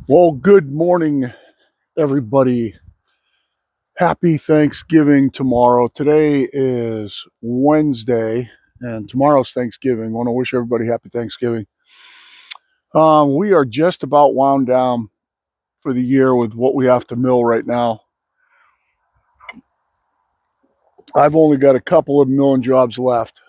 Well, good morning, everybody. Happy Thanksgiving tomorrow. Today is Wednesday, and tomorrow's Thanksgiving. I want to wish everybody happy Thanksgiving. We are just about wound down for the year with what we have to mill right now. I've only got a couple of milling jobs left.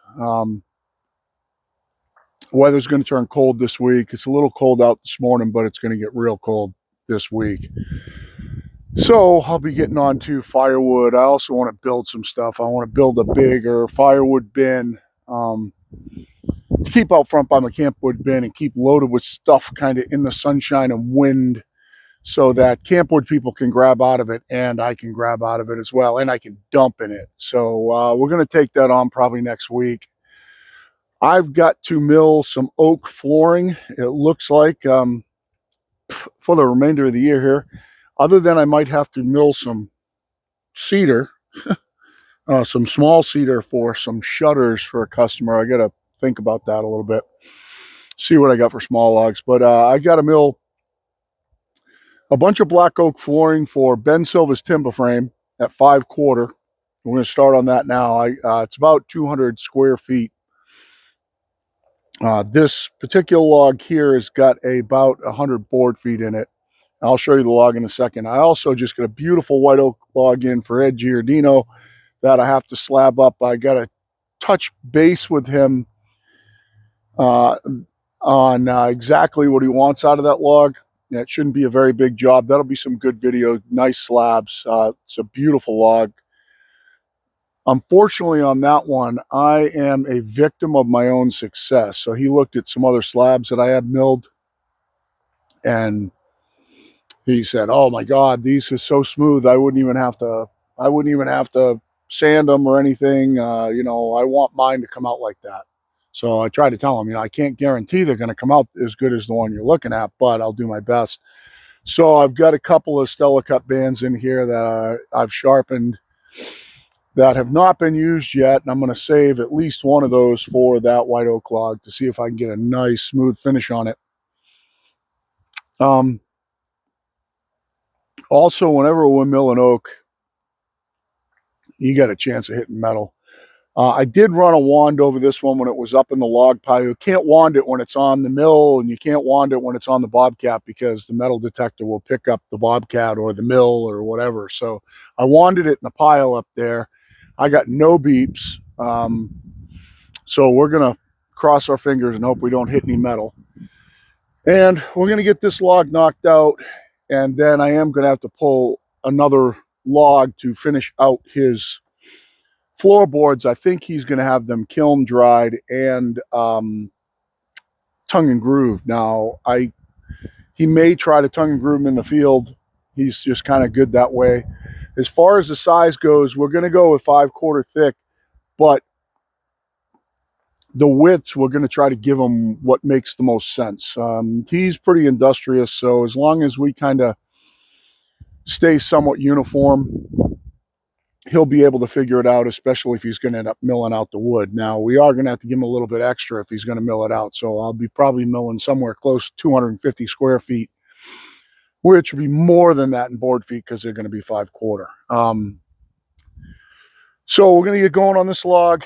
Weather's going to turn cold this week. It's a little cold out this morning, but it's going to get real cold this week. So I'll be getting on to firewood. I also want to build some stuff. I want to build a bigger firewood bin to keep out front by my campwood bin and keep loaded with stuff kind of in the sunshine and wind so that campwood people can grab out of it and I can grab out of it as well and I can dump in it. So we're going to take that on probably next week. I've got to mill some oak flooring. It looks like for the remainder of the year here, other than I might have to mill some cedar, some small cedar for some shutters for a customer. I got to think about that a little bit, see what I got for small logs. But I got to mill a bunch of black oak flooring for Ben Silvas timber frame at 5/4. We're going to start on that now. It's about 200 square feet. This particular log here has got about 100 board feet in it. I'll show you the log in a second. I also just got a beautiful white oak log in for Ed Giardino that I have to slab up. I got to touch base with him on exactly what he wants out of that log. Yeah, it shouldn't be a very big job. That'll be some good video, nice slabs. It's a beautiful log. Unfortunately, on that one, I am a victim of my own success. So he looked at some other slabs that I had milled, and he said, "Oh my God, these are so smooth. I wouldn't even have to sand them or anything. I want mine to come out like that." So I tried to tell him, I can't guarantee they're going to come out as good as the one you're looking at, but I'll do my best. So I've got a couple of Stella Cut bands in here that I've sharpened that have not been used yet, and I'm going to save at least one of those for that white oak log to see if I can get a nice smooth finish on it. Also, whenever we're milling oak, you got a chance of hitting metal. I did run a wand over this one when it was up in the log pile. You can't wand it when it's on the mill, and you can't wand it when it's on the bobcat because the metal detector will pick up the bobcat or the mill or whatever. So I wanded it in the pile up there. I got no beeps. So we're going to cross our fingers and hope we don't hit any metal. And we're going to get this log knocked out, and then I am going to have to pull another log to finish out his floorboards. I think he's going to have them kiln dried and tongue and groove. Now, he may try to tongue and groove them in the field. He's just kind of good that way. As far as the size goes, we're going to go with 5/4 thick, but the widths, we're going to try to give him what makes the most sense. He's pretty industrious, so as long as we kind of stay somewhat uniform, he'll be able to figure it out, especially if he's going to end up milling out the wood. Now, we are going to have to give him a little bit extra if he's going to mill it out. So I'll be probably milling somewhere close to 250 square feet, which will be more than that in board feet because they're going to be 5/4. So we're going to get going on this log.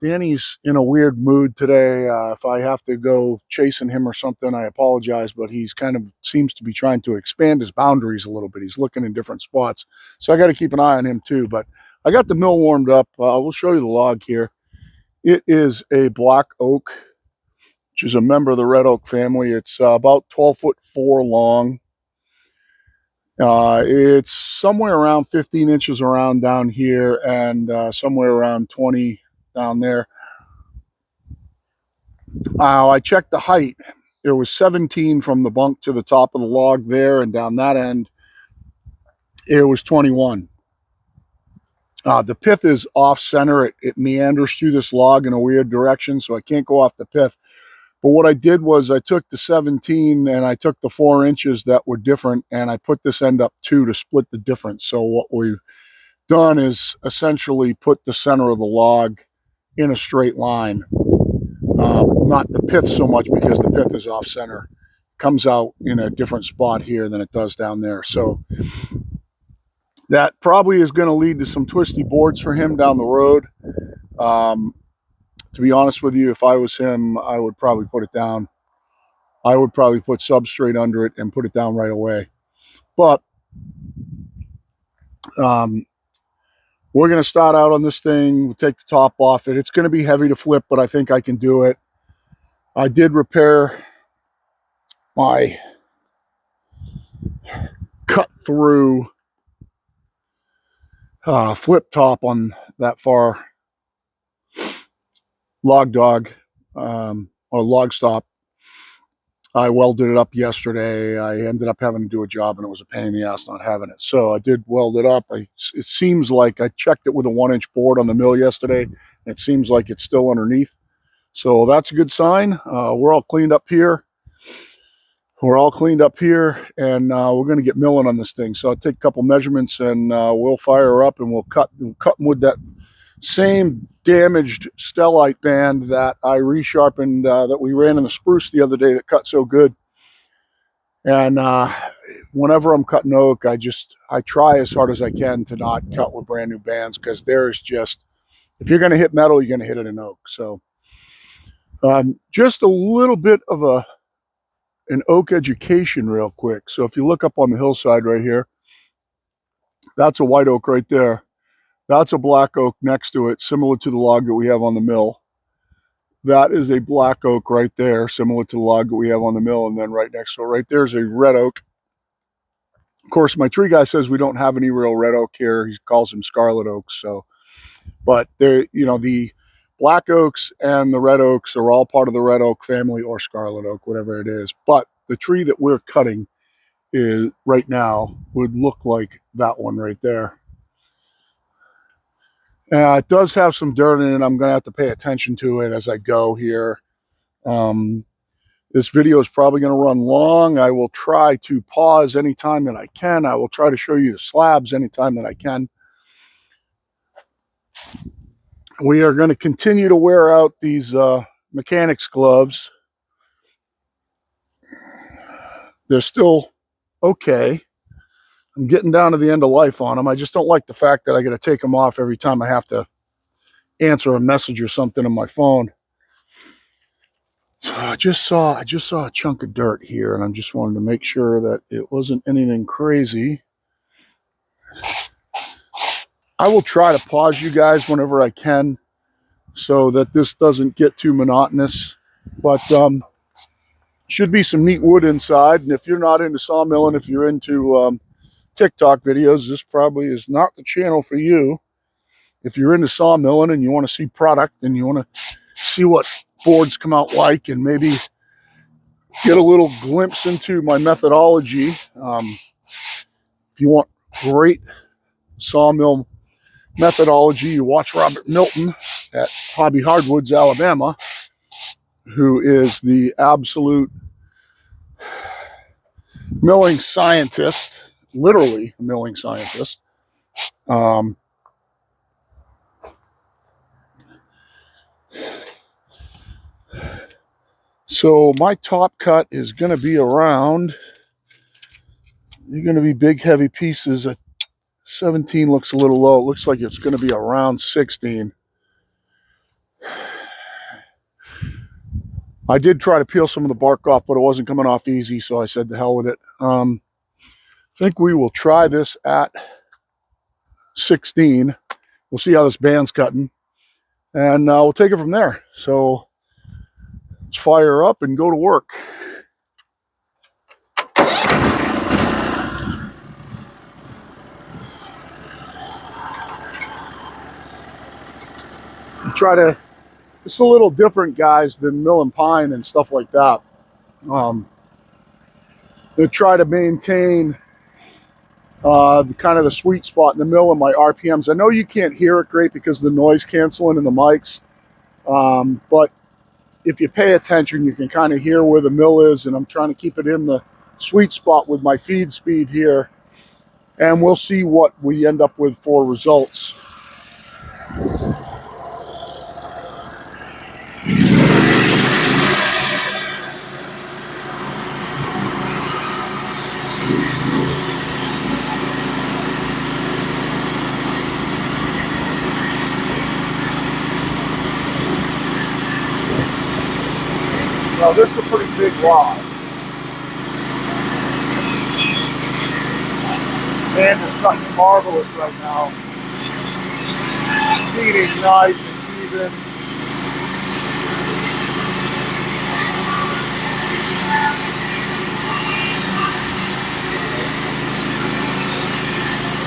Danny's in a weird mood today. If I have to go chasing him or something, I apologize, but he's kind of seems to be trying to expand his boundaries a little bit. He's looking in different spots. So I got to keep an eye on him too. But I got the mill warmed up. We'll show you the log here. It is a black oak, which is a member of the red oak family. It's about 12'4" long. It's somewhere around 15 inches around down here and somewhere around 20 down there. I checked the height. It was 17 from the bunk to the top of the log there, and down that end, it was 21. The pith is off center. It meanders through this log in a weird direction, so I can't go off the pith. But what I did was I took the 17 and I took the 4 inches that were different, and I put this end up 2 to split the difference. So what we've done is essentially put the center of the log in a straight line. Not the pith so much because the pith is off center. comes out in a different spot here than it does down there. So that probably is going to lead to some twisty boards for him down the road. To be honest with you, if I was him, I would probably put it down. I would probably put substrate under it and put it down right away. But we're going to start out on this thing. We'll take the top off it. It's going to be heavy to flip, but I think I can do it. I did repair my cut through flip top on that far log dog or log stop. I welded it up yesterday. I ended up having to do a job, and it was a pain in the ass not having it. So I did weld it up. It seems like I checked it with a 1-inch board on the mill yesterday, and it seems like it's still underneath. So that's a good sign. We're all cleaned up here. We're all cleaned up here, and we're going to get milling on this thing. So I'll take a couple measurements, and we'll fire her up, and we'll cut them with that same damaged stellite band that I resharpened, that we ran in the spruce the other day that cut so good. And whenever I'm cutting oak, I try as hard as I can to not cut with brand new bands, because there's just, if you're going to hit metal, you're going to hit it in oak. So just a little bit of an oak education real quick. So if you look up on the hillside right here, that's a white oak right there. That's a black oak next to it, similar to the log that we have on the mill. That is a black oak right there, similar to the log that we have on the mill. And then right next to it, right there's a red oak. Of course, my tree guy says we don't have any real red oak here. He calls them scarlet oaks. So, but they're, you know, the black oaks and the red oaks are all part of the red oak family, or scarlet oak, whatever it is. But the tree that we're cutting is right now would look like that one right there. It does have some dirt in it. I'm going to have to pay attention to it as I go here. This video is probably going to run long. I will try to pause anytime that I can. I will try to show you the slabs anytime that I can. We are going to continue to wear out these mechanics gloves. They're still okay. I'm getting down to the end of life on them. I just don't like the fact that I got to take them off every time I have to answer a message or something on my phone. So I just saw a chunk of dirt here, and I just wanted to make sure that it wasn't anything crazy. I will try to pause you guys whenever I can so that this doesn't get too monotonous. But should be some neat wood inside. And if you're not into sawmilling, if you're into TikTok videos, this probably is not the channel for you. If you're into sawmilling and you want to see product and you want to see what boards come out like, and maybe get a little glimpse into my methodology, if you want great sawmill methodology, you watch Robert Milton at Hobby Hardwoods, Alabama, who is the absolute milling scientist, literally a milling scientist. So my top cut is going to be around, they're going to be big heavy pieces. 17 looks a little low. It looks like it's going to be around 16. I did try to peel some of the bark off, but it wasn't coming off easy, so I said to hell with it. I think we will try this at 16. We'll see how this band's cutting, and we'll take it from there. So let's fire up and go to work. It's a little different, guys, than milling pine and stuff like that. They try to maintain kind of the sweet spot in the mill and my RPMs. I know you can't hear it great because of the noise canceling in the mics, but if you pay attention, you can kind of hear where the mill is, and I'm trying to keep it in the sweet spot with my feed speed here, and we'll see what we end up with for results. Now this is a pretty big log. And it's cutting marvelous right now. Feeding nice and even.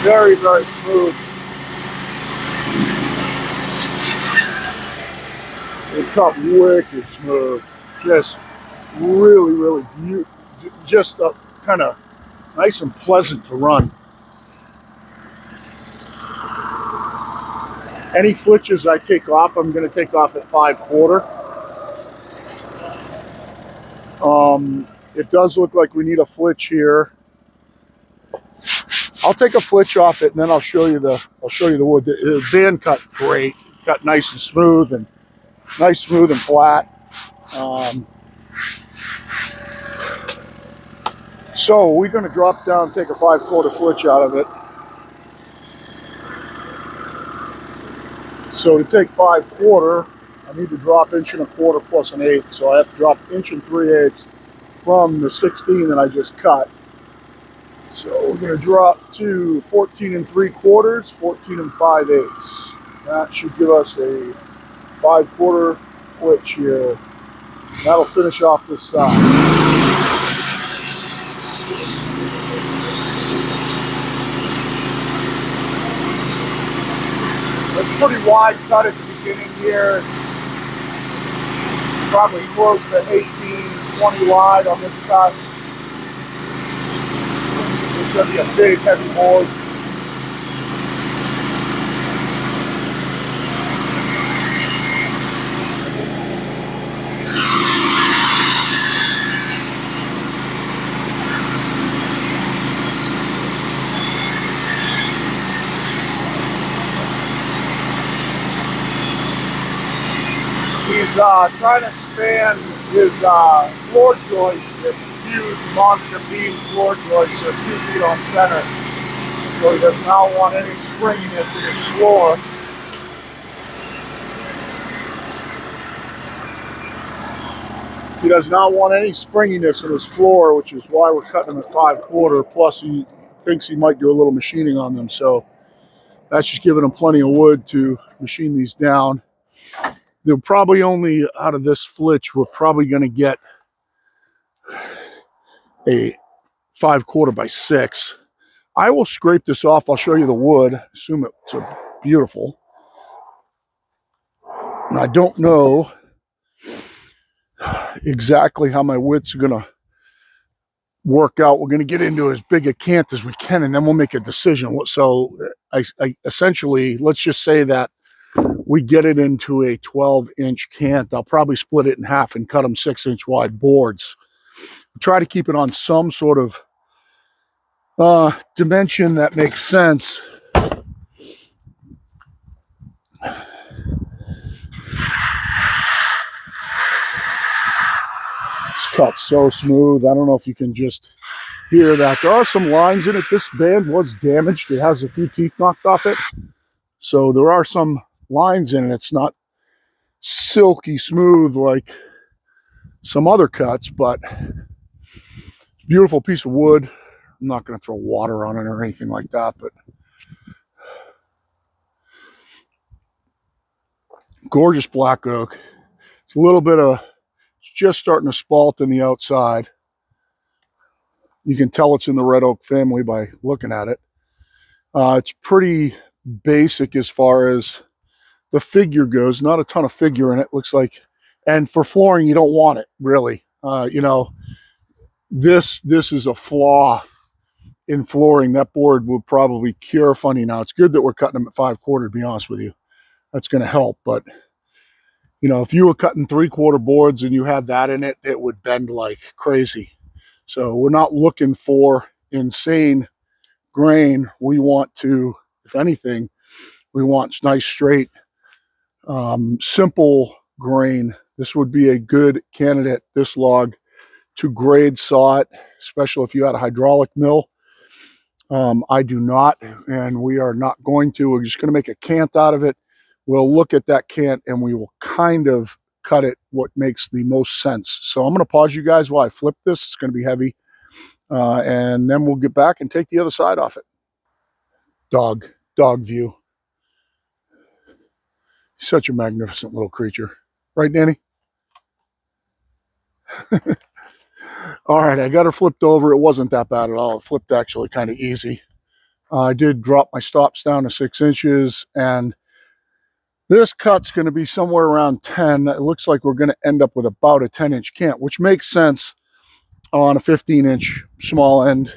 Very, very smooth. It cut wicked smooth. Just really, really beautiful. Just kind of nice and pleasant to run. Any flitches I take off, I'm going to take off at 5/4. It does look like we need a flitch here. I'll take a flitch off it, and then I'll show you the wood. The band cut great, cut nice and smooth, and nice, smooth, and flat. So we're going to drop down and take a 5/4 flitch out of it. So to take 5/4, I need to drop 1¼ plus 1/8. So I have to drop 1 3/8 from the 16 that I just cut. So we're going to drop to 14 3/4, 14 5/8. That should give us a 5/4 flitch here. That'll finish off this side. It's pretty wide cut at the beginning here. Probably close to 18, 20 wide on this cut. It's going to be a big, heavy board. He's trying to span his floor joist, this huge monster beam floor joist, so 2 feet on center. So he does not want any springiness in his floor. He does not want any springiness in his floor, which is why we're cutting him at 5/4. Plus, he thinks he might do a little machining on them. So that's just giving him plenty of wood to machine these down. They'll probably only, out of this flitch, we're probably going to get a 5/4 by 6. I will scrape this off. I'll show you the wood. Assume it's beautiful. And I don't know exactly how my widths are going to work out. We're going to get into as big a cant as we can, and then we'll make a decision. So I essentially, let's just say that we get it into a 12-inch cant. I'll probably split it in half and cut them 6-inch wide boards. Try to keep it on some sort of dimension that makes sense. It's cut so smooth. I don't know if you can just hear that. There are some lines in it. This band was damaged. It has a few teeth knocked off it. So there are some lines in it. It's not silky smooth like some other cuts, but beautiful piece of wood. I'm not going to throw water on it or anything like that, but gorgeous black oak. It's a little bit of, it's just starting to spalt in the outside. You can tell it's in the red oak family by looking at it. It's pretty basic as far as the figure goes. Not a ton of figure in it, looks like. And for flooring, you don't want it, really. You know, this is a flaw in flooring. That board will probably cure funny now. It's good that we're cutting them at 5/4, to be honest with you. That's going to help. But, you know, if you were cutting 3/4 boards and you had that in it, it would bend like crazy. So we're not looking for insane grain. We want to, if anything, we want nice, straight, simple grain. This would be a good candidate, this log, to grade saw it, especially if you had a hydraulic mill. I do not, and we are not going to. We're just going to make a cant out of it. We'll look at that cant and we will kind of cut it what makes the most sense. So I'm going to pause you guys while I flip this. It's going to be heavy. And then we'll get back and take the other side off it. Dog view. Such a magnificent little creature. Right, Danny? All right, I got her flipped over. It wasn't that bad at all. It flipped actually kind of easy. I did drop my stops down to 6 inches, and this cut's going to be somewhere around 10. It looks like we're going to end up with about a 10-inch cant, which makes sense on a 15-inch small end.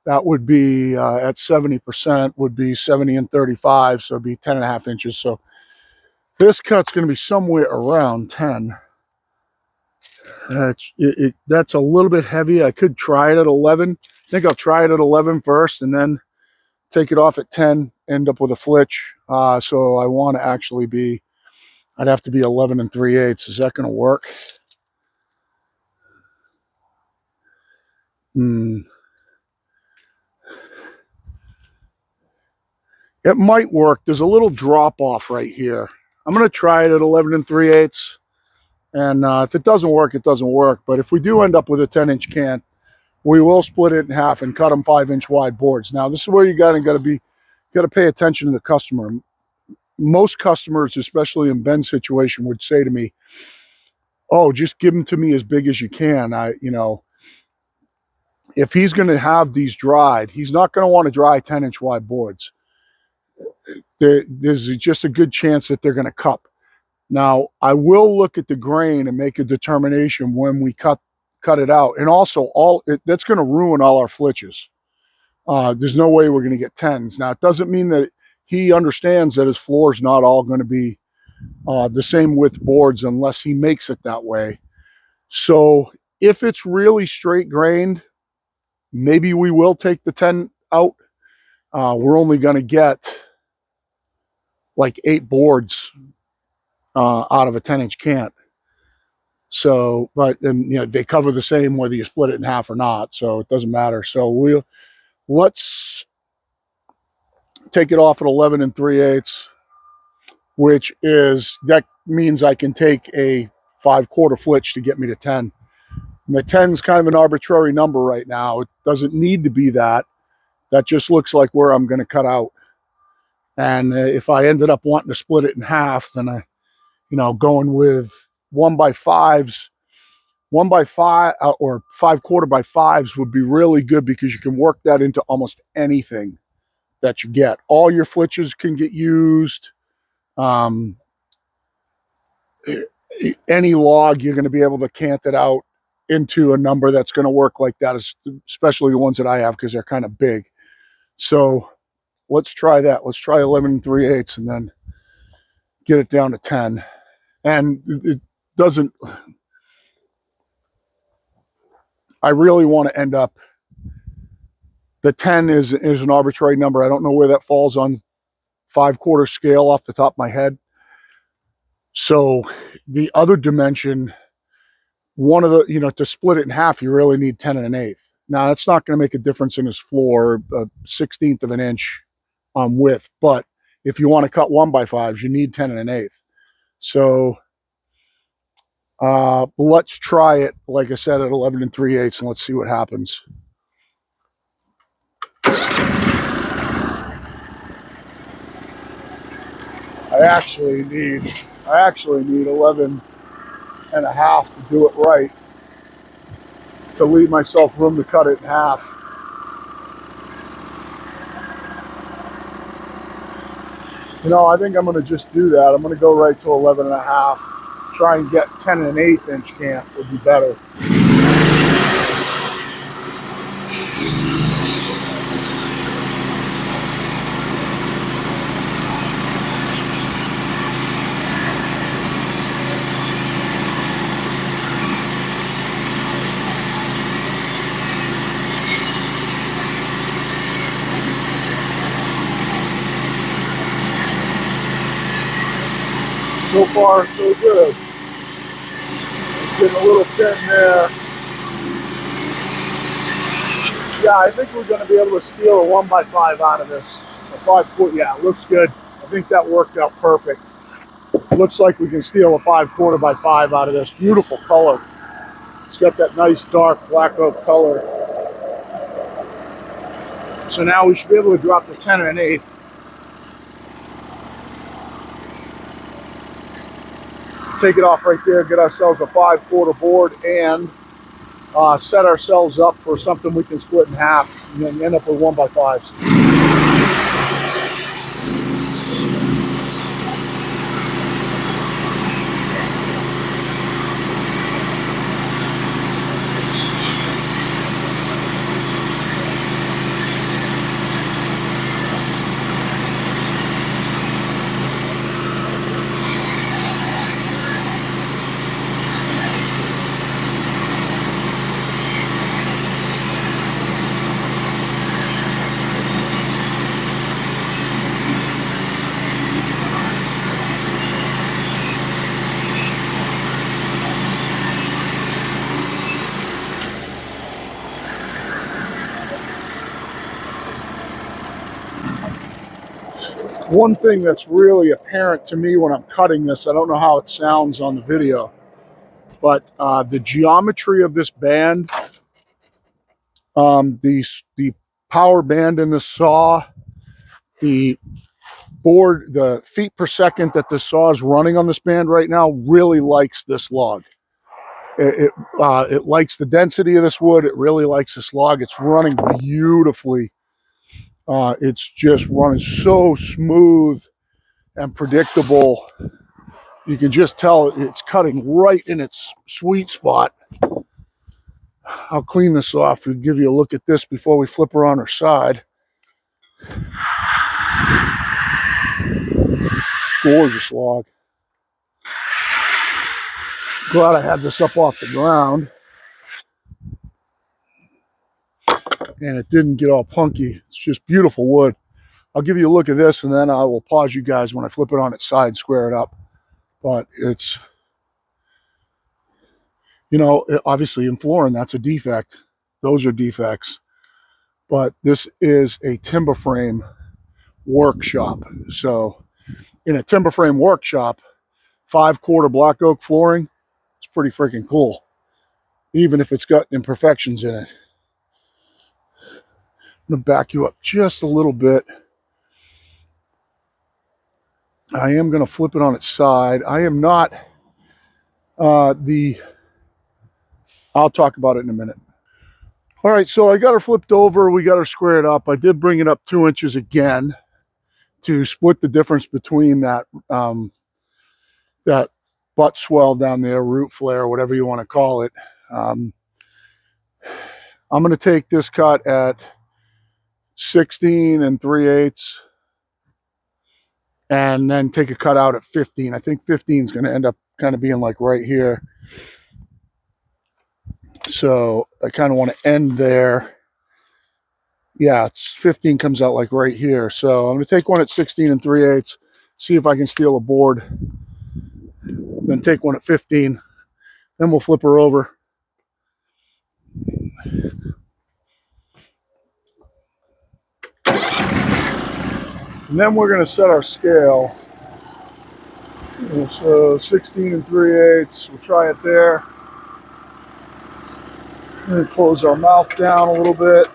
That would be at 70%, would be 70 and 35, so it'd be 10.5 inches. So this cut's going to be somewhere around 10. That's a little bit heavy. I could try it at 11. I think I'll try it at 11 first and then take it off at 10, end up with a flitch. So I want to actually be, I'd have to be 11 and 3/8. Is that going to work? It might work. There's a little drop off right here. I'm going to try it at 11 and 3/8. And if it doesn't work, it doesn't work. But if we do end up with a 10-inch cant, we will split it in half and cut them 5-inch wide boards. Now, this is where you got to pay attention to the customer. Most customers, especially in Ben's situation, would say to me, "Oh, just give them to me as big as you can." If he's going to have these dried, he's not going to want to dry 10-inch wide boards. There's just a good chance that they're going to cup. Now, I will look at the grain and make a determination when we cut it out. And also, that's going to ruin all our flitches. There's no way we're going to get 10s. Now, it doesn't mean that he understands that his floor is not all going to be the same width boards unless he makes it that way. So if it's really straight grained, maybe we will take the 10 out. We're only going to get like 8 boards out of a 10-inch cant. So, but they cover the same whether you split it in half or not, so it doesn't matter. So let's take it off at 11 and 3/8, which is, that means I can take a 5/4 flitch to get me to 10. And the 10 is kind of an arbitrary number right now. It doesn't need to be that. That just looks like where I'm going to cut out. And if I ended up wanting to split it in half, then going with 1x5s, 1x5 or 5/4 by 5s would be really good because you can work that into almost anything that you get. All your flitches can get used. Any log, you're going to be able to cant it out into a number that's going to work like that, especially the ones that I have because they're kind of big. So let's try that. Let's try 11 and 3/8 and then get it down to 10. And it doesn't, I really want to end up, the 10 is an arbitrary number. I don't know where that falls on 5/4 scale off the top of my head. So the other dimension, one of the, to split it in half, you really need 10 and 1/8. Now, that's not going to make a difference in his floor, a 1/16 of an inch on width. But if you want to cut 1x5s, you need 10 and 1/8. So let's try it, like I said, at 11 and 3/8, and let's see what happens. I actually need 11 and a half to do it right, to leave myself room to cut it in half. I think I'm going to just do that. I'm going to go right to 11 and a half. Try and get 10 and 1/8 inch cant would be better. So far, so good. It's getting a little thin there. Yeah, I think we're going to be able to steal a 1x5 out of this. A 5/4, yeah, it looks good. I think that worked out perfect. Looks like we can steal a 5/4 by 5 out of this. Beautiful color. It's got that nice dark black oak color. So now we should be able to drop the 10 1/8. Take it off right there, get ourselves a 5/4 board, and set ourselves up for something we can split in half and then end up with 1 by 5s. One thing that's really apparent to me when I'm cutting this, I don't know how it sounds on the video, but the geometry of this band, the power band in the saw, the board, the feet per second that the saw is running on this band right now really likes this log. It likes the density of this wood. It really likes this log. It's running beautifully. It's just running so smooth and predictable. You can just tell it's cutting right in its sweet spot. I'll clean this off and give you a look at this before we flip her on her side. Gorgeous log. Glad I had this up off the ground and it didn't get all punky. It's just beautiful wood. I'll give you a look at this and then I will pause you guys when I flip it on its side, square it up. But it's, you know, obviously in flooring, that's a defect. Those are defects. But this is a timber frame workshop. So in a timber frame workshop, 5/4 black oak flooring, it's pretty freaking cool. Even if it's got imperfections in it. I'm going to back you up just a little bit. I am going to flip it on its side. I am not I'll talk about it in a minute. All right, so I got her flipped over. We got her squared up. I did bring it up 2 inches again to split the difference between that that butt swell down there, root flare, whatever you want to call it. I'm going to take this cut at 16 3/8 and then take a cut out at 15. I think 15 is going to end up kind of being like right here. So I kind of want to end there. Yeah, it's 15 comes out like right here. So I'm going to take one at 16 3/8, see if I can steal a board. Then take one at 15. Then we'll flip her over. And then we're going to set our scale. So 16 3/8, we'll try it there. And close our mouth down a little bit.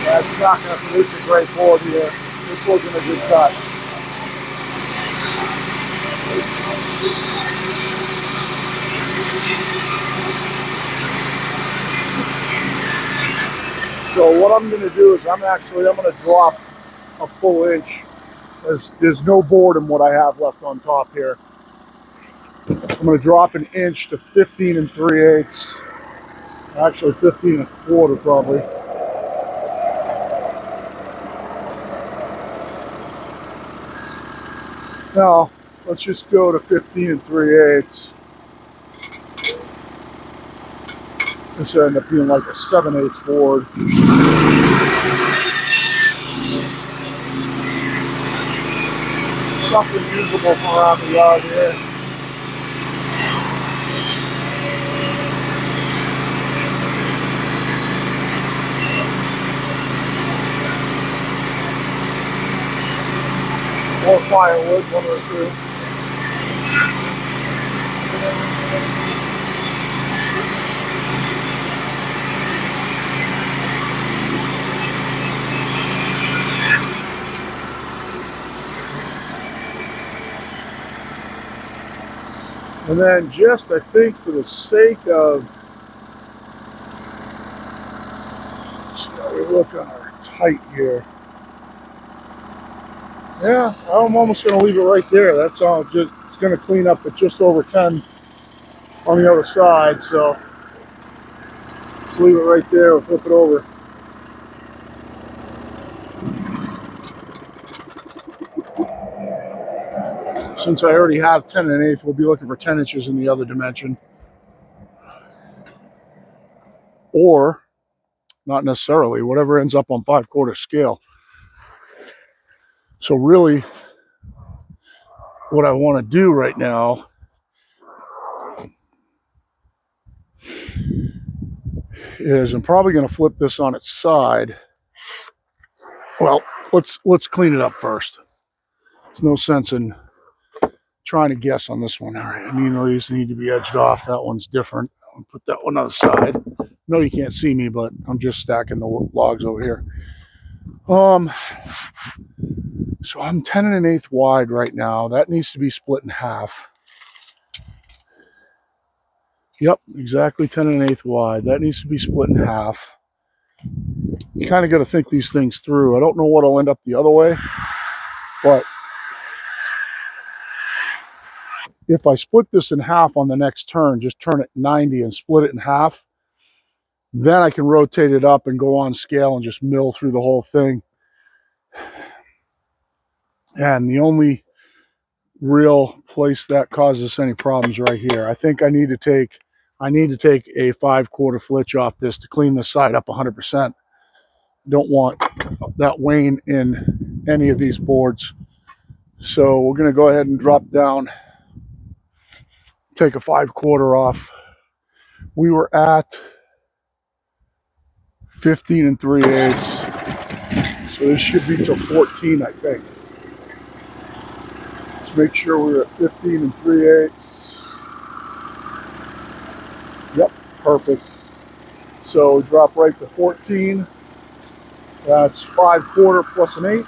That's not going to produce a great board here. This wasn't a good cut. So what I'm going to do is I'm going to drop a full inch. There's no board in what I have left on top here. I'm going to drop an inch to 15 3/8. Actually 15 1/4 probably. Now let's just go to 15 3/8. This will end up being like a 7/8 board. something usable for around the yard here. Or firewood, one of the two. And then just, I think, for the sake of, shall we look on our height here? Yeah, I'm almost going to leave it right there. That's all. Just it's going to clean up at just over 10 on the other side. So just leave it right there. We'll flip it over. Since I already have 10 1/8, we'll be looking for 10 inches in the other dimension. Or, not necessarily, whatever ends up on 5/4 scale. So really, what I want to do right now is I'm probably going to flip this on its side. Well, let's clean it up first. There's no sense in trying to guess on this one. All right, I mean, these need to be edged off. That one's different. I'll put that one on the side. No, you can't see me, but I'm just stacking the logs over here. So I'm 10 1/8 wide right now. That needs to be split in half. Yep, exactly 10 1/8 wide. That needs to be split in half. You kind of got to think these things through. I don't know what will end up the other way, but if I split this in half on the next turn, just turn it 90 and split it in half, then I can rotate it up and go on scale and just mill through the whole thing. And the only real place that causes any problems right here. I think I need to take a 5/4 flitch off this to clean this side up 100%. Don't want that wane in any of these boards. So we're going to go ahead and drop down, take a 5/4 off. We were at 15 3/8. So this should be till 14, I think. Let's make sure we're at 15 3/8. Yep, perfect. So we drop right to 14. That's 5/4 plus an 8.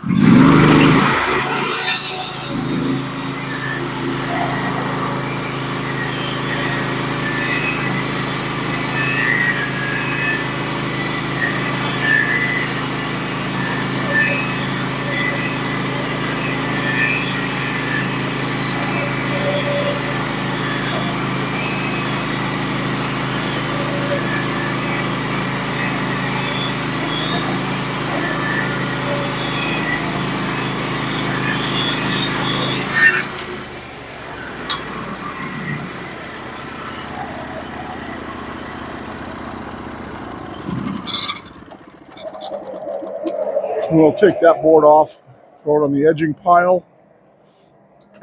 We'll take that board off, throw it on the edging pile,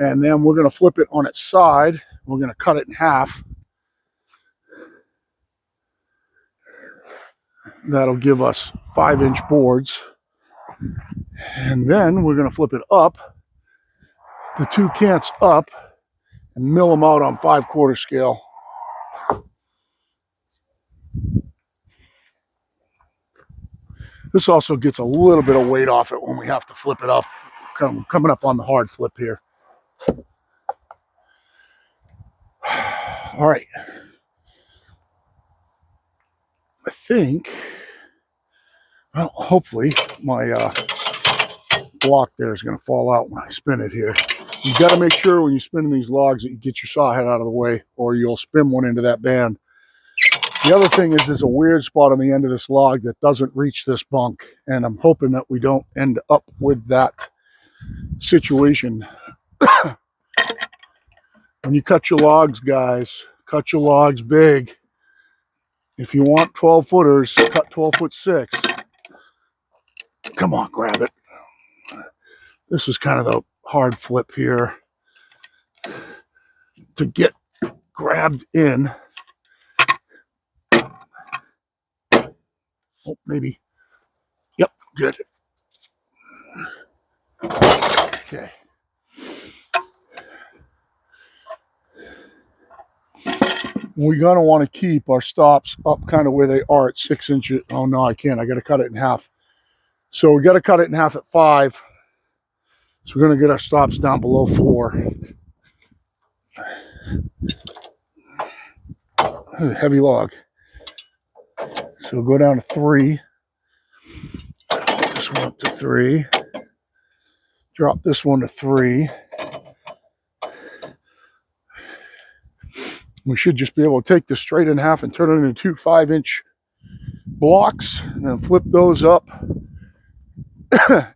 and then we're going to flip it on its side. We're going to cut it in half. That'll give us 5-inch boards. And then we're going to flip it up, the two cants up, and mill them out on 5/4 scale. This also gets a little bit of weight off it when we have to flip it up. Coming up on the hard flip here. All right. I think, well, hopefully my block there is going to fall out when I spin it here. You've got to make sure when you're spinning these logs that you get your saw head out of the way, or you'll spin one into that band. The other thing is there's a weird spot on the end of this log that doesn't reach this bunk, and I'm hoping that we don't end up with that situation. When you cut your logs, guys, cut your logs big. If you want 12 footers, cut 12'6". Come on, grab it. This is kind of the hard flip here to get grabbed in. Oh, maybe. Yep, good. Okay. We're going to want to keep our stops up kind of where they are at 6 inches. Oh, no, I can't. I got to cut it in half. So we got to cut it in half at 5. So we're going to get our stops down below 4. Heavy log. So we'll go down to 3. This one up to 3. Drop this one to 3. We should just be able to take this straight in half and turn it into 2 5-inch blocks, and then flip those up,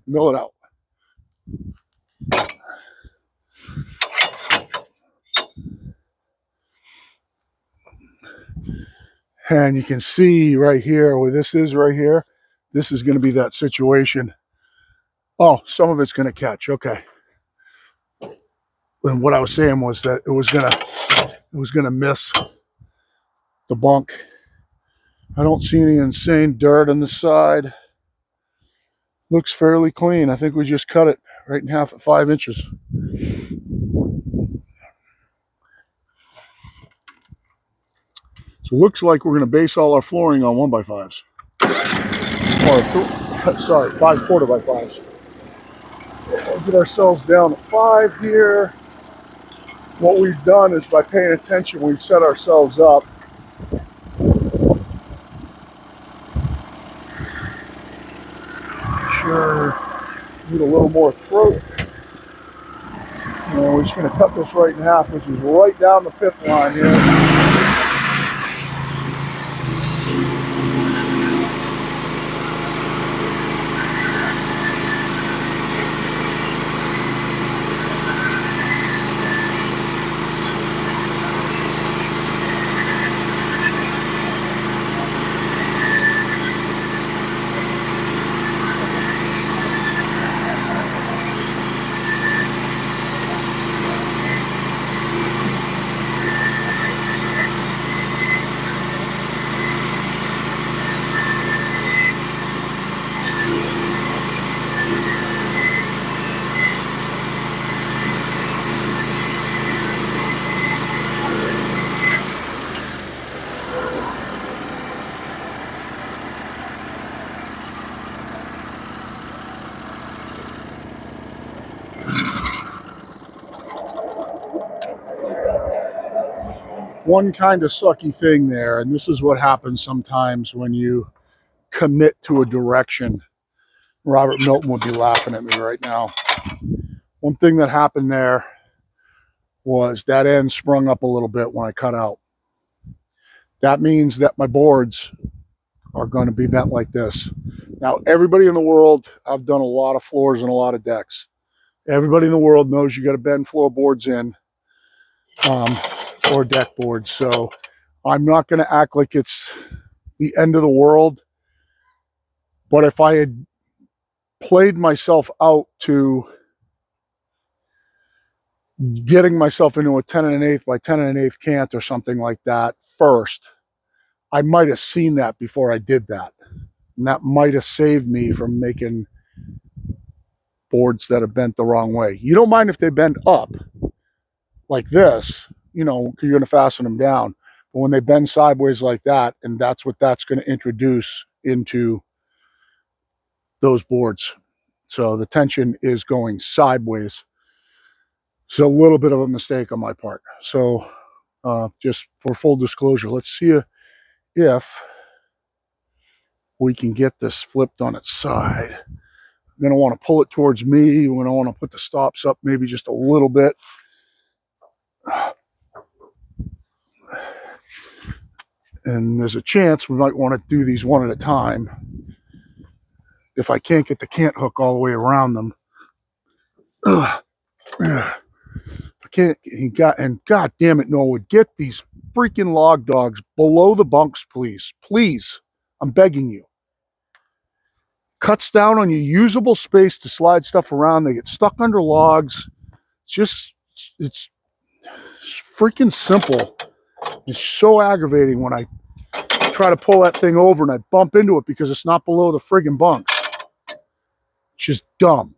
mill it out. And you can see right here where this is right here, this is going to be that situation. Oh, some of it's going to catch. Okay. And what I was saying was that it was going to miss the bunk. I don't see any insane dirt on the side. Looks fairly clean. I think we just cut it right in half at 5 inches. So it looks like we're going to base all our flooring on 1x5s. Or, sorry, 5 1/4x5s. We'll get ourselves down to 5 here. What we've done is by paying attention, we've set ourselves up. Sure, need a little more throat. And we're just going to cut this right in half, which is right down the 5th line here. One kind of sucky thing there, and this is what happens sometimes when you commit to a direction. Robert Milton would be laughing at me right now. One thing that happened there was that end sprung up a little bit when I cut out. That means that my boards are going to be bent like this. Now, everybody in the world, I've done a lot of floors and a lot of decks. Everybody in the world knows you got to bend floorboards in or deck boards. So I'm not going to act like it's the end of the world. But if I had played myself out to getting myself into a 10 1/8 by 10 1/8 cant or something like that first, I might have seen that before I did that. And that might have saved me from making boards that are bent the wrong way. You don't mind if they bend up like this, you know, because you're going to fasten them down. But when they bend sideways like that, and that's what that's going to introduce into those boards. So the tension is going sideways. So a little bit of a mistake on my part. So just for full disclosure, let's see if we can get this flipped on its side. I'm going to want to pull it towards me. We're going to want to put the stops up maybe just a little bit. And there's a chance we might want to do these one at a time if I can't get the cant hook all the way around them. I can't, and God damn it, Norwood, get these freaking log dogs below the bunks, please. Please, I'm begging you. Cuts down on your usable space to slide stuff around. They get stuck under logs. It's freaking simple. It's so aggravating when I try to pull that thing over and I bump into it because it's not below the friggin' bunks. It's just dumb.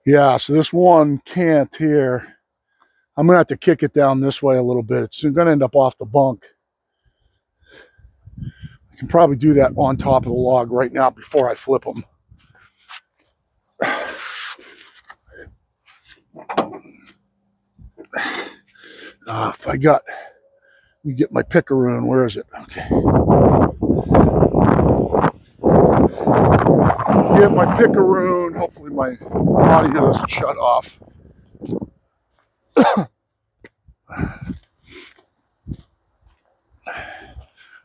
Yeah, so this one can't here. I'm going to have to kick it down this way a little bit. It's going to end up off the bunk. I can probably do that on top of the log right now before I flip them. If I got, let me get my pickaroon. Where is it? Okay. Get my pickaroon. Hopefully my audio doesn't shut off.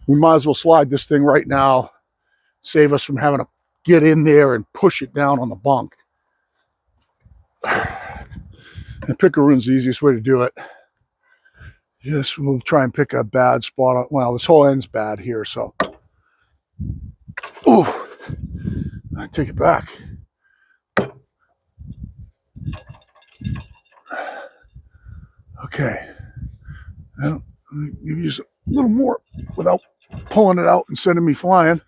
We might as well slide this thing right now. Save us from having to get in there and push it down on the bunk. And pickaroon's the easiest way to do it. Yes, we'll try and pick a bad spot. Well, this whole end's bad here, so. Ooh, I take it back. Okay. Well, maybe use a little more without pulling it out and sending me flying.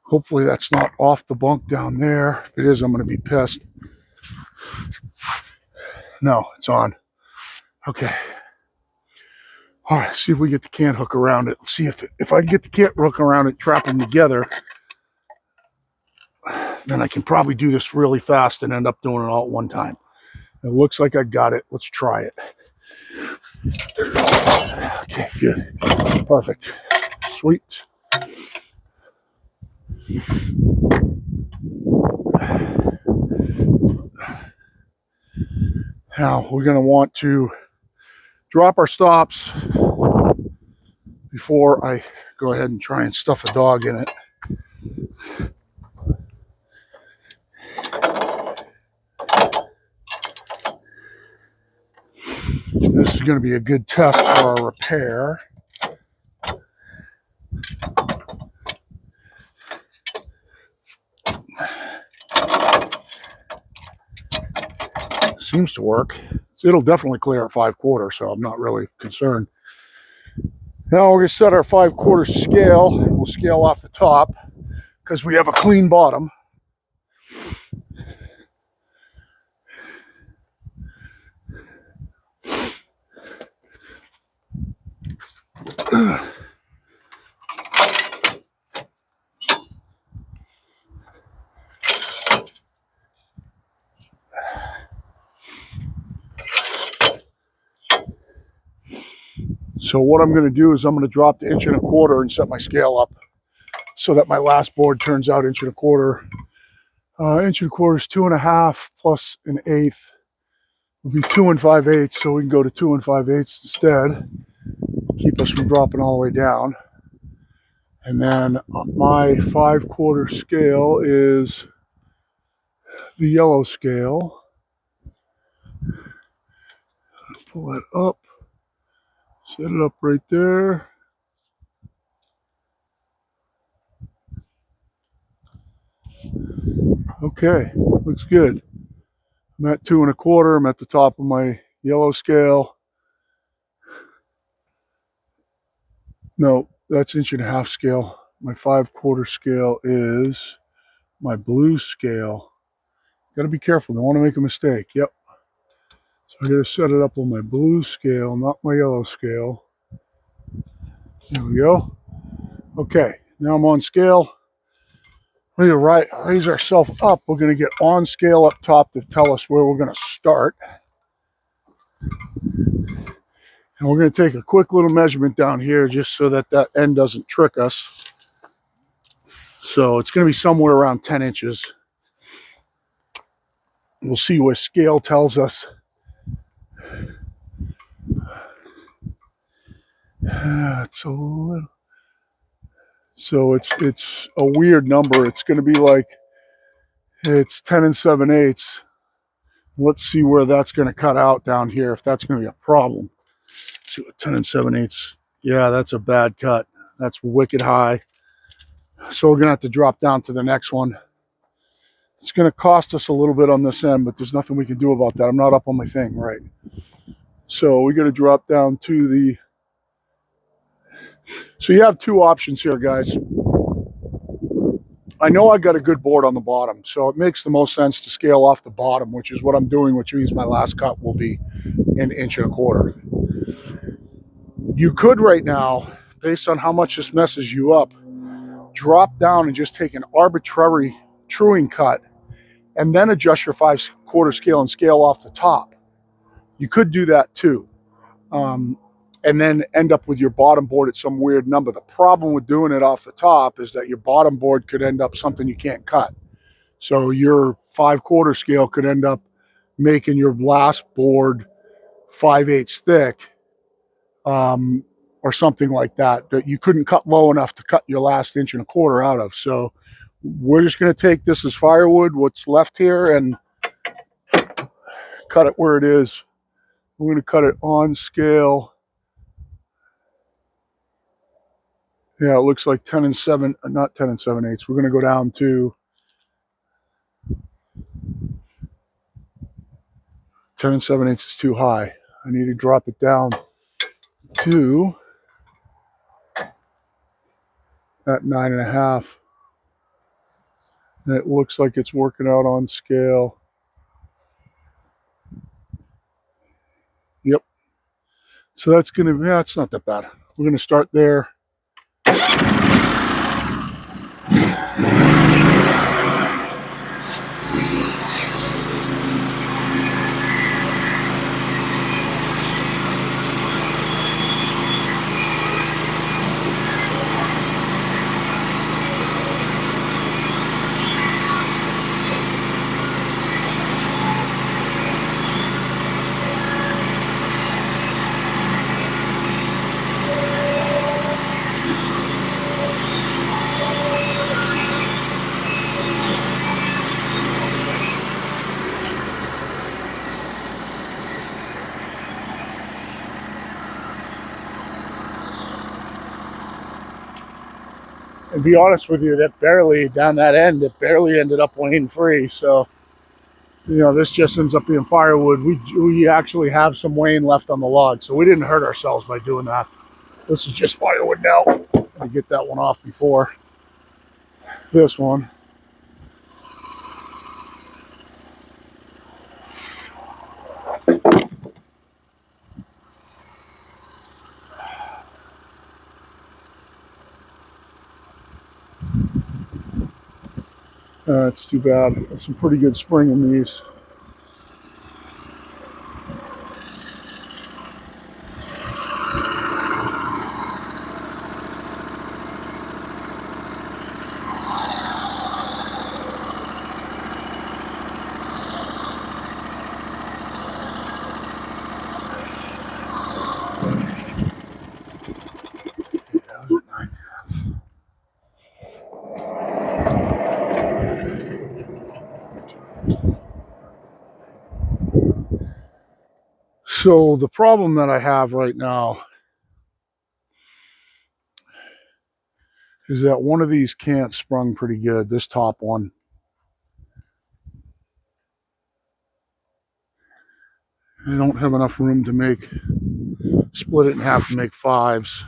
Hopefully that's not off the bunk down there. If it is, I'm going to be pissed. No, it's on. Okay. All right, see if we get the cant hook around it. See if I can get the cant hook around it, trap them together, then I can probably do this really fast and end up doing it all at one time. It looks like I got it. Let's try it. Okay, good. Perfect. Sweet. Now we're going to want to drop our stops before I go ahead and try and stuff a dog in it. This is going to be a good test for our repair. Seems to work. So it'll definitely clear at 5/4, so I'm not really concerned. Now we're going to set our 5/4 scale. We'll scale off the top because we have a clean bottom. So what I'm going to do is I'm going to drop the 1¼ and set my scale up so that my last board turns out 1¼ 1¼ is 2½ plus 1/8 will be 2 5/8, so we can go to 2 5/8 instead. Keep us from dropping all the way down. And then my 5/4 scale is the yellow scale. Pull that up, set it up right there. Okay, looks good. I'm at 2 1/4. I'm at the top of my yellow scale. No, that's 1½ scale. My 5/4 scale is my blue scale. Got to be careful. Don't want to make a mistake. Yep. So I got to set it up on my blue scale, not my yellow scale. There we go. Okay, now I'm on scale. We're going to raise ourselves up. We're going to get on scale up top to tell us where we're going to start. And we're going to take a quick little measurement down here just so that that end doesn't trick us. So it's going to be somewhere around 10 inches. We'll see what scale tells us. It's a little... So it's a weird number. It's going to be like, it's 10 7/8. Let's see where that's going to cut out down here, if that's going to be a problem. Let's see what 10 7/8. Yeah, that's a bad cut. That's wicked high. So we're gonna have to drop down to the next one. It's gonna cost us a little bit on this end, but there's nothing we can do about that. I'm not up on my thing, right? So we gotta drop down to the, so you have two options here, guys. I know I got a good board on the bottom, so it makes the most sense to scale off the bottom, which is what I'm doing, which means my last cut will be an 1.25 inches. You could right now, based on how much this messes you up, drop down and just take an arbitrary truing cut and then adjust your 5/4 scale and scale off the top. You could do that too. And then end up with your bottom board at some weird number. The problem with doing it off the top is that your bottom board could end up something you can't cut. So your 5/4 scale could end up making your last board 5/8 thick, or something like that, that you couldn't cut low enough to cut your last 1.25 inches out of. So we're just going to take this as firewood, what's left here, and cut it where it is. We're going to cut it on scale. Yeah, it looks like 10 and 7, not 10 and 7/8. We're going to go down to 10 and 7/8 is too high. I need to drop it down to that 9.5. And it looks like it's working out on scale. Yep. So that's going to, yeah, it's not that bad. We're going to start there. And be honest with you, that barely, down that end, it barely ended up lane free. So, you know, this just ends up being firewood. We actually have some wane left on the log, so we didn't hurt ourselves by doing that. This is just firewood now. I get that one off before this one. It's too bad. There's some pretty good spring in these. So the problem that I have right now is that one of these cants sprung pretty good, this top one. I don't have enough room to make, split it in half to make 5s.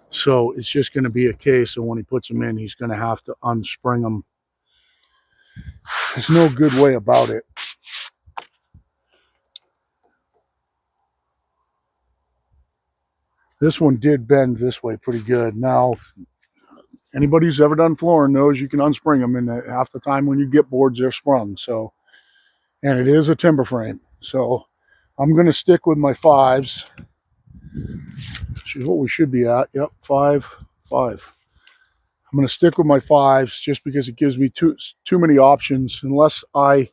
So it's just going to be a case of when he puts them in, he's going to have to unspring them. There's no good way about it. This one did bend this way pretty good. Now, anybody who's ever done flooring knows you can unspring them, and half the time when you get boards, they're sprung. So, and it is a timber frame. So I'm going to stick with my 5s. Which is what we should be at. Yep, 5, 5. I'm going to stick with my 5s just because it gives me too many options. Unless I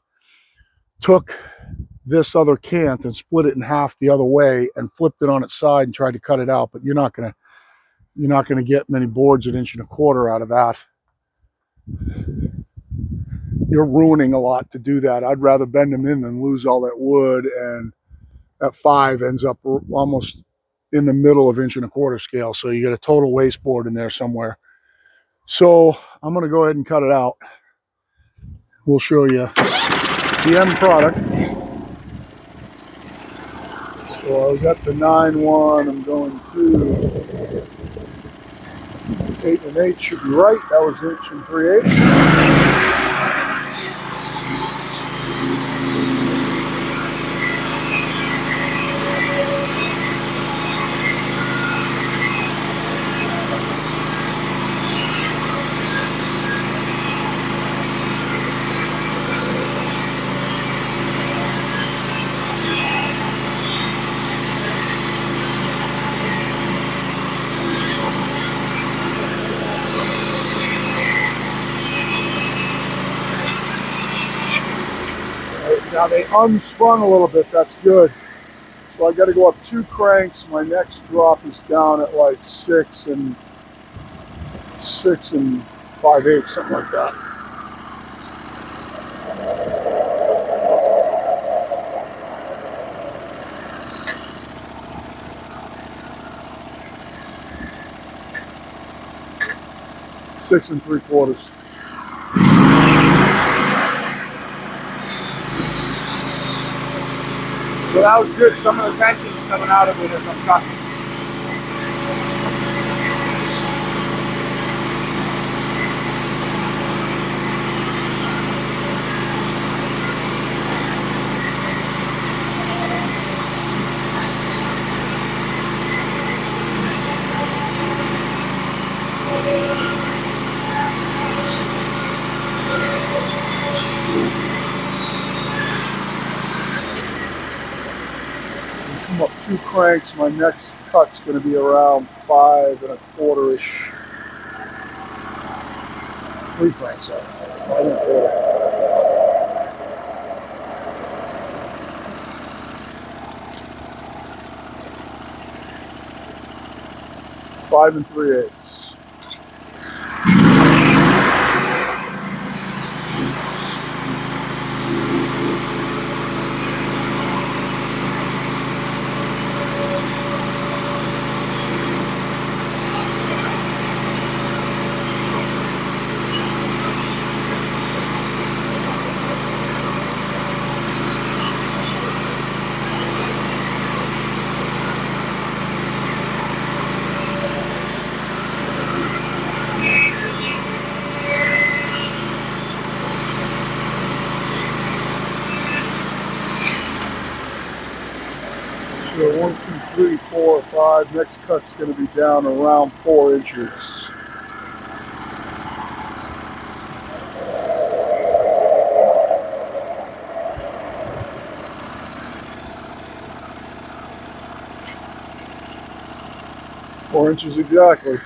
took this other cant and split it in half the other way and flipped it on its side and tried to cut it out, but you're not gonna get many boards at 1.25 inches out of that. You're ruining a lot to do that. I'd rather bend them in than lose all that wood, and that 5 ends up almost in the middle of 1¼ inch scale. So you get a total wasteboard in there somewhere. So I'm going to go ahead and cut it out. We'll show you the end product. So I've got the 9-1. I'm going to 8 1/8 should be right. That was 1 3/8. Now they unsprung a little bit, that's good. So I got to go up 2 cranks. My next drop is down at like 6 5/8, something like that. Six and 3/4. So that was good. Some of the tension is coming out of it as I'm cutting. Come up 2 cranks. My next cut's going to be around 5 1/4-ish. 3 cranks out. 5 1/4. 5 3/8. So 1 2 3 4 5. Next cut's going to be down around 4 inches. Four inches exactly.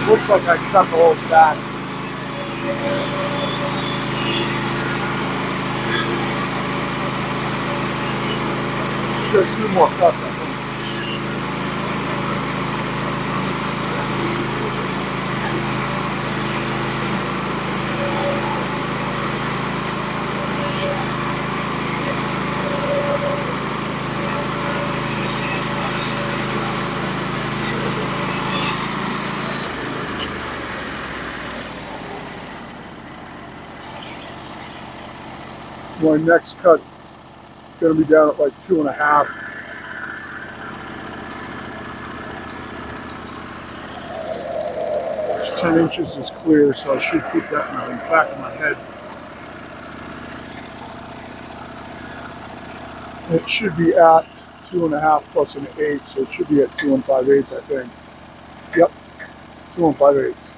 Looks like I cut the whole stack. Just 2 more cuts, I think. My next cut is going to be down at like 2 1/2. It's 10 inches is clear, so I should keep that in the back of my head. It should be at 2 1/2 plus 1/8, so it should be at 2 5/8, I think. Yep, 2 5/8.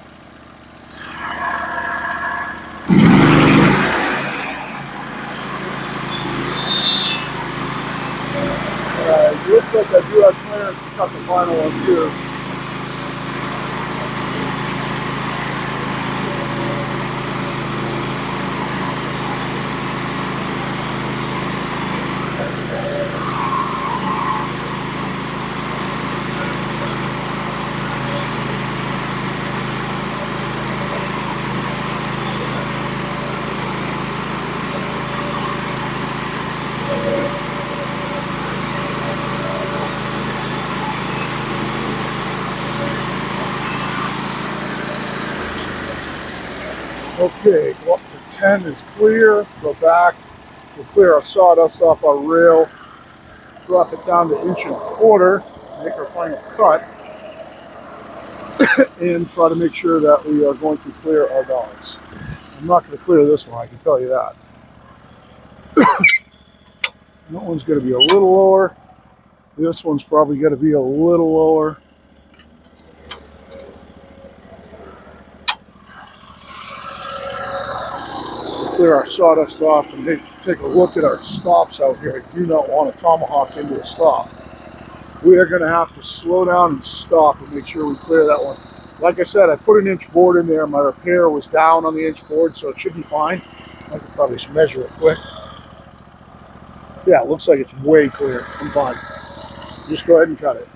It looks like I do have clearance to cut the final one too. Okay, go up to 10 is clear. Go back. We'll clear our sawdust off our rail. Drop it down to 1.25 inches. Make our final cut. And try to make sure that we are going to clear our dogs. I'm not going to clear this one, I can tell you that. That one's going to be a little lower. This one's probably going to be a little lower. Clear our sawdust off and take a look at our stops out here. I do not want to tomahawk into a stop. We are going to have to slow down and stop and make sure we clear that one. Like I said, I put an inch board in there. My repair was down on the inch board, so it should be fine. I could probably just measure it quick. Yeah, it looks like it's way clear. I'm fine. Just go ahead and cut it.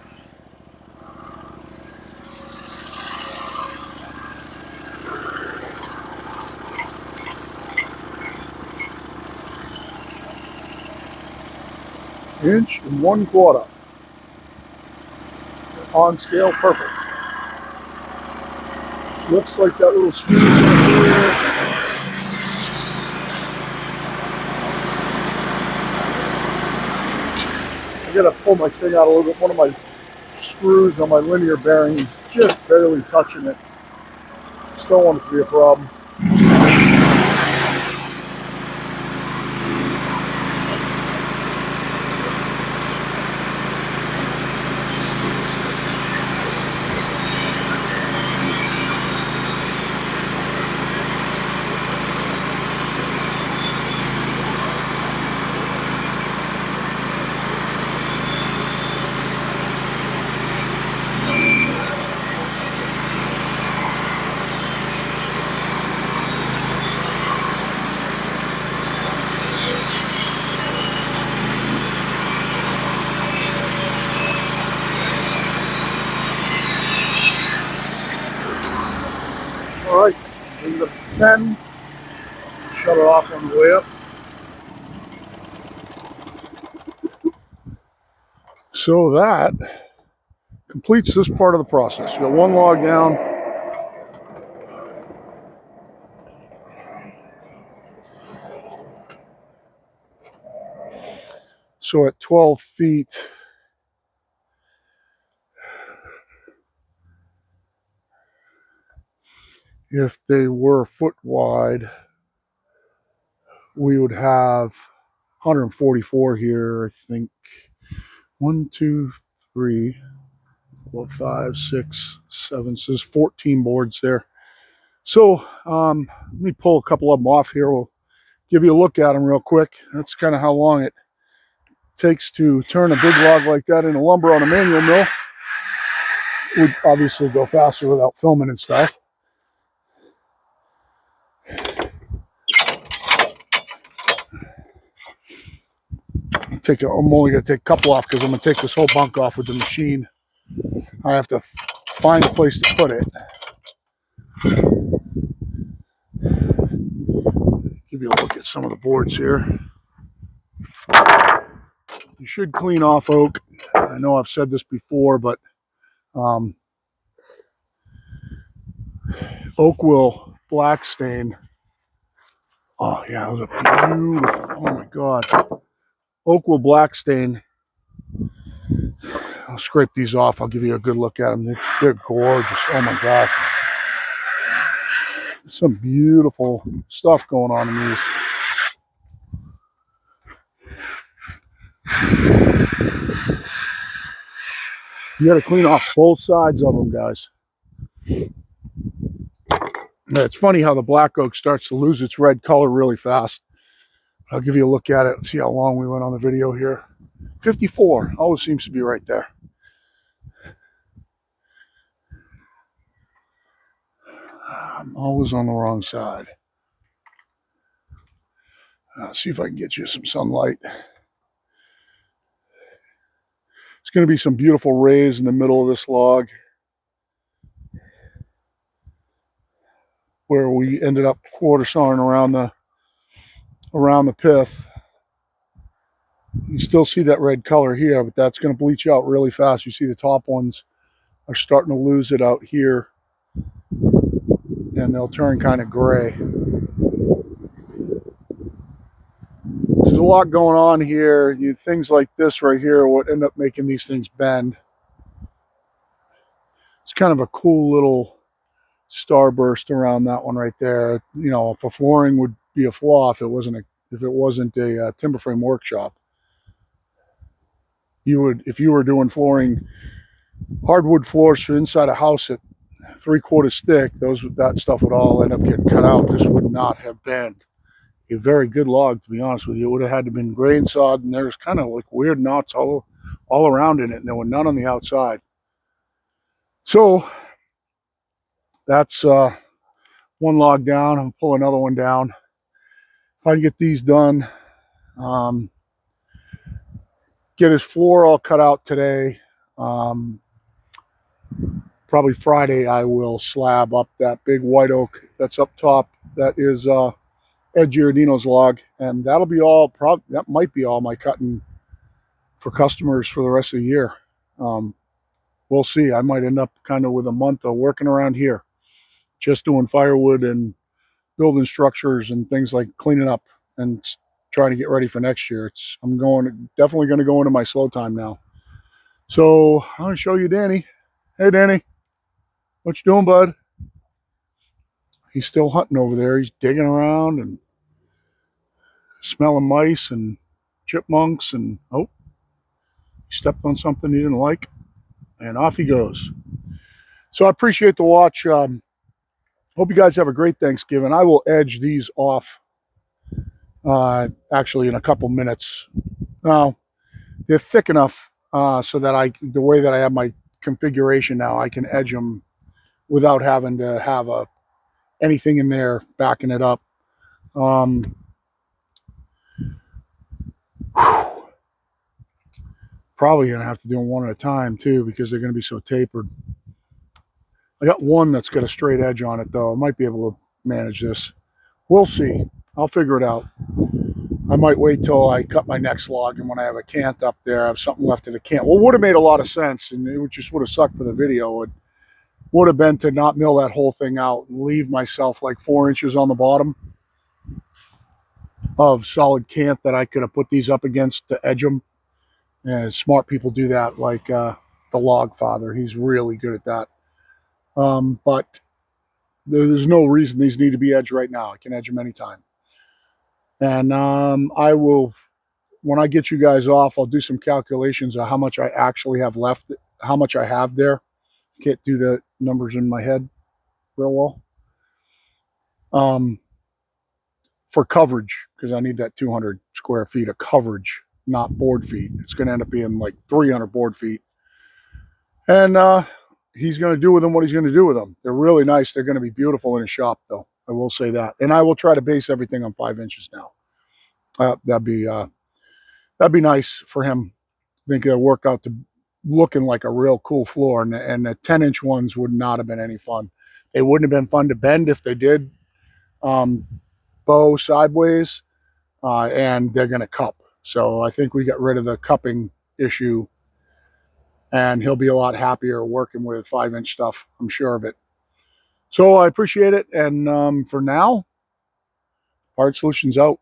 Inch and 1/4. On scale, perfect. Looks like that little screw is here. I gotta pull my thing out a little bit. One of my screws on my linear bearing is just barely touching it. Still want it to be a problem. All right, bring it up to 10. Shut it off on the way up. So that completes this part of the process. You got one log down. So at 12 feet, if they were a foot wide, we would have 144 here, I think. 1, 2, 3, 4, 5, 6, 7. So there's 14 boards there. So let me pull a couple of them off here. We'll give you a look at them real quick. That's kind of how long it takes to turn a big log like that into lumber on a manual mill. It would obviously go faster without filming and stuff. I'm only going to take a couple off because I'm going to take this whole bunk off with the machine. I have to find a place to put it. Give you a look at some of the boards here. You should clean off oak. I know I've said this before, but oak will black stain. Oh yeah, those are beautiful. Oh my God. Oak will black stain. I'll scrape these off. I'll give you a good look at them. They're gorgeous. Oh my God. Some beautiful stuff going on in these. You got to clean off both sides of them, guys. It's funny how the black oak starts to lose its red color really fast. I'll give you a look at it and see how long we went on the video here. 54 always seems to be right there. I'm always on the wrong side. See if I can get you some sunlight. It's going to be some beautiful rays in the middle of this log where we ended up quarter sawing around the pith. You still see that red color here, but that's going to bleach out really fast. You see the top ones are starting to lose it out here, and they'll turn kind of gray. there's a lot going on here. Things like this right here would end up making these things bend. It's kind of a cool little starburst around that one right there. You know, if a flooring would be a flaw if it wasn't a timber frame workshop. If you were doing flooring, hardwood floors for inside a house at 3/4 thick, that stuff would all end up getting cut out. This would not have been a very good log, to be honest with you. It would have had to have been grain sawed, and there's kind of like weird knots all around in it, and there were none on the outside. So that's one log down. I'm pull another one down. If I can get these done, get his floor all cut out today. Probably Friday I will slab up that big white oak that's up top. That is Ed Giardino's log, and that'll be all. That might be all my cutting for customers for the rest of the year. We'll see. I might end up kind of with a month of working around here, just doing firewood and building structures and things like cleaning up and trying to get ready for next year. I'm definitely going to go into my slow time now. So I'm going to show you Danny. Hey, Danny. What you doing, bud? He's still hunting over there. He's digging around and smelling mice and chipmunks, and oh, he stepped on something he didn't like, and off he goes. So I appreciate the watch. Hope you guys have a great Thanksgiving. I will edge these off actually in a couple minutes. Now, they're thick enough so that the way that I have my configuration now, I can edge them without having to have anything in there backing it up. Probably going to have to do them one at a time too, because they're going to be so tapered. I got one that's got a straight edge on it though. I might be able to manage this. We'll see. I'll figure it out. I might wait till I cut my next log, and when I have a cant up there, I have something left of the cant. Well, it would have made a lot of sense, and it just would have sucked for the video. It would have been to not mill that whole thing out and leave myself like 4 inches on the bottom of solid cant that I could have put these up against to edge them. And smart people do that, like the log father. He's really good at that. But there's no reason these need to be edged right now. I can edge them anytime. And I will, when I get you guys off, I'll do some calculations of how much I actually have left, how much I have there. Can't do the numbers in my head real well. For coverage, because I need that 200 square feet of coverage, not board feet. It's going to end up being like 300 board feet. And he's going to do with them what he's going to do with them. They're really nice. They're going to be beautiful in a shop, though. I will say that. And I will try to base everything on 5 inches now. That'd be nice for him. I think it'll work out to looking like a real cool floor. And the 10-inch ones would not have been any fun. They wouldn't have been fun to bend if they did bow sideways, and they're going to cup. So I think we got rid of the cupping issue, and he'll be a lot happier working with 5-inch stuff. I'm sure of it. So I appreciate it. And for now, Hard Solutions out.